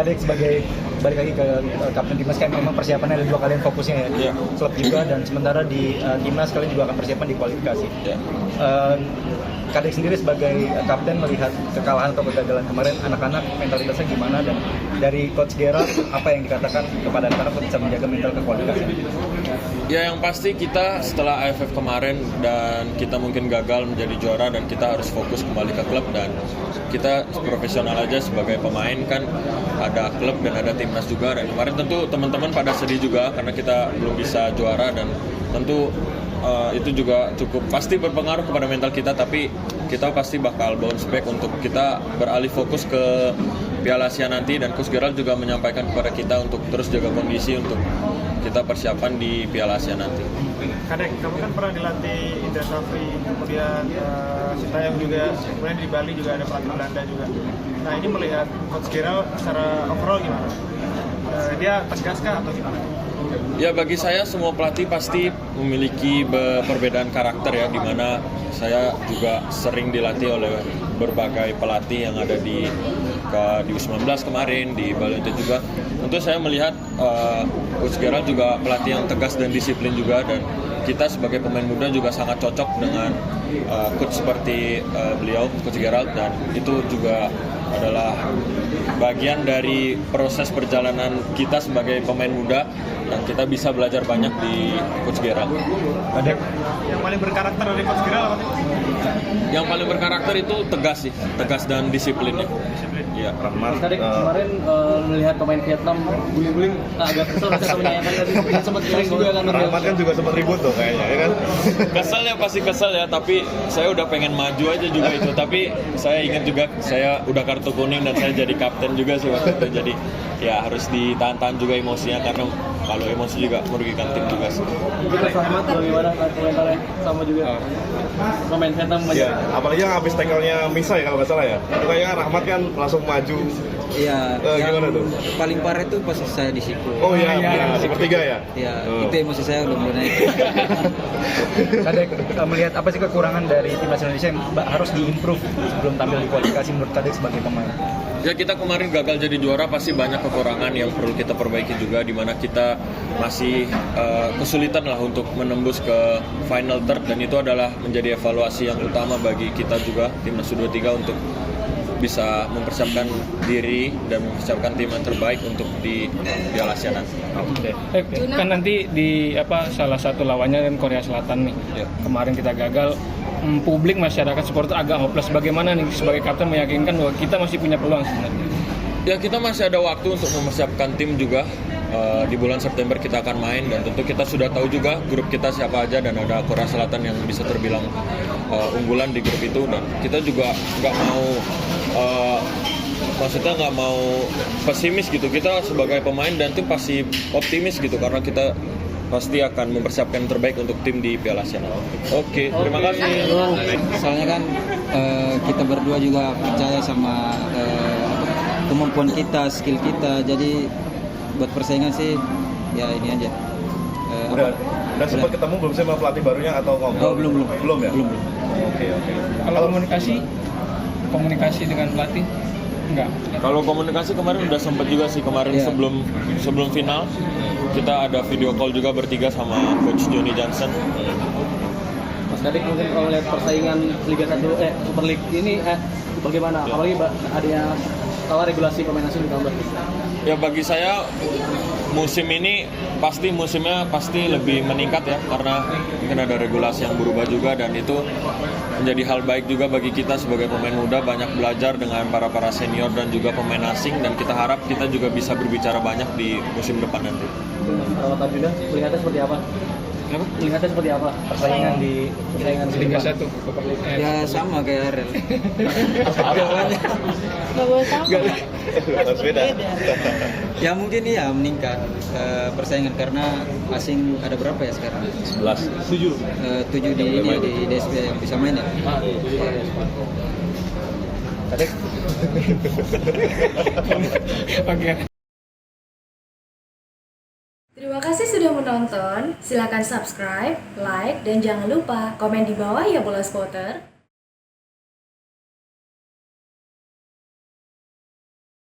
Kadek sebagai balik lagi ke kapten timnas kan memang persiapannya ada 2 kalian fokusnya ya, klub juga, dan sementara di timnas kalian juga akan persiapan di kualifikasi. Kadek sendiri sebagai kapten melihat kekalahan atau kegagalan kemarin, anak-anak mentalitasnya gimana, dan dari Coach Gerald apa yang dikatakan kepada anak-anak untuk bisa menjaga mental ke kualifikasi? Ya, yang pasti kita setelah AFF kemarin dan kita mungkin gagal menjadi juara dan kita harus fokus kembali ke klub, dan kita profesional aja sebagai pemain kan, ada klub dan ada timnas juga, dan kemarin tentu teman-teman pada sedih juga karena kita belum bisa juara, dan tentu itu juga cukup pasti berpengaruh kepada mental kita, tapi kita pasti bakal bounce back untuk kita beralih fokus ke Piala Asia nanti, dan Coach Gerald juga menyampaikan kepada kita untuk terus jaga kondisi untuk kita persiapan di Piala Asia nanti. Kadek, kamu kan pernah dilatih Indra Safri, kemudian Sintayong juga, kemudian di Bali juga ada pelatih Belanda juga. Nah, ini melihat Coach Gerald secara overall gimana? Dia tegaskah atau gimana? Ya, bagi saya semua pelatih pasti memiliki perbedaan karakter ya, dimana saya juga sering dilatih oleh berbagai pelatih yang ada di U19 kemarin, di Bali United juga. Tentu saya melihat Coach Gerald juga pelatih yang tegas dan disiplin juga, dan kita sebagai pemain muda juga sangat cocok dengan coach seperti beliau, Coach Gerald, dan itu juga adalah bagian dari proses perjalanan kita sebagai pemain muda, dan kita bisa belajar banyak di Coach Gerald. Kadek, Yang paling berkarakter dari Coach Gerald apa sih? Yang paling berkarakter itu tegas sih, tegas dan disiplinnya. Ya. Kadek, kemarin melihat pemain Vietnam guling-guling agak kesel, saya menyayangkan tadi sempat guling juga kan. Rahmat kan juga sempat ribut tuh kayaknya, ya kan? Kesel ya, pasti kesel ya, tapi saya udah pengen maju aja juga itu. Tapi saya ingat juga saya udah kartu kuning dan saya jadi kapten juga sih waktu itu. Jadi ya harus ditahan-tahan juga emosinya, karena kalau emosi juga merugikan tim juga sih. Kita Rahmat bagaimana komentarnya, sama juga pemain Vietnam banyak. Iya, apalagi yang habis tackle-nya Misa ya kalau nggak salah ya. Itu kayaknya Rahmat kan langsung maju. Iya, Gimana tuh? paling parah itu posisi saya di siku. Oh iya, sepertiga ya? Ya, itu emosi saya udah mulai naik. Kadek melihat apa sih kekurangan dari timnas Indonesia yang harus diimprove sebelum tampil di kualifikasi menurut Kadek sebagai pemain? Ya, kita kemarin gagal jadi juara, pasti banyak kekurangan yang perlu kita perbaiki juga, di mana kita masih kesulitan lah untuk menembus ke final third, dan itu adalah menjadi evaluasi yang utama bagi kita juga timnas U23 untuk bisa mempersiapkan diri dan mempersiapkan tim yang terbaik untuk di Piala Asia nanti. Kan nanti di salah satu lawannya kan Korea Selatan nih. Ya. Kemarin kita gagal, publik, masyarakat, supporter agak hopeless. Bagaimana nih sebagai kapten meyakinkan bahwa kita masih punya peluang sebenarnya? Ya, kita masih ada waktu untuk mempersiapkan tim juga. Di bulan September kita akan main, dan tentu kita sudah tahu juga grup kita siapa aja, dan ada Korea Selatan yang bisa terbilang unggulan di grup itu, dan kita juga nggak mau pesimis gitu. Kita sebagai pemain dan tim pasti optimis gitu, karena kita pasti akan mempersiapkan yang terbaik untuk tim di Piala Asia. Oke, terima kasih. Soalnya kan kita berdua juga percaya sama kemampuan kita, skill kita. Jadi buat persaingan sih ya ini aja. Udah sempat ketemu belum sih sama pelatih barunya atau ngobrol? Oh, belum ya? Belum. Oke. Kalau komunikasi dengan pelatih enggak? Kalau komunikasi kemarin udah sempat juga sih, kemarin sebelum final kita ada video call juga bertiga sama Coach Johnny Johnson. Mas Kadek, mungkin kalau melihat persaingan Liga 1 Super League ini bagaimana? Apalagi adanya regulasi pemain asing ditambah. Ya, bagi saya musimnya pasti lebih meningkat ya, karena mungkin ada regulasi yang berubah juga, dan itu menjadi hal baik juga bagi kita sebagai pemain muda, banyak belajar dengan para senior dan juga pemain asing, dan kita harap kita juga bisa berbicara banyak di musim depan nanti. Perawatan juga melihatnya seperti apa? Melihatnya seperti apa? Persaingan di Liga 1. Ya sama kayak Arel. Nggak boleh sama. Harus beda. Ya mungkin ya meningkat persaingan, karena asing ada berapa ya sekarang? 11. 7 di DSB yang bisa main ya. Kadek. Oke. Terima kasih sudah menonton. Silakan subscribe, like, dan jangan lupa komen di bawah ya Bola Spotter.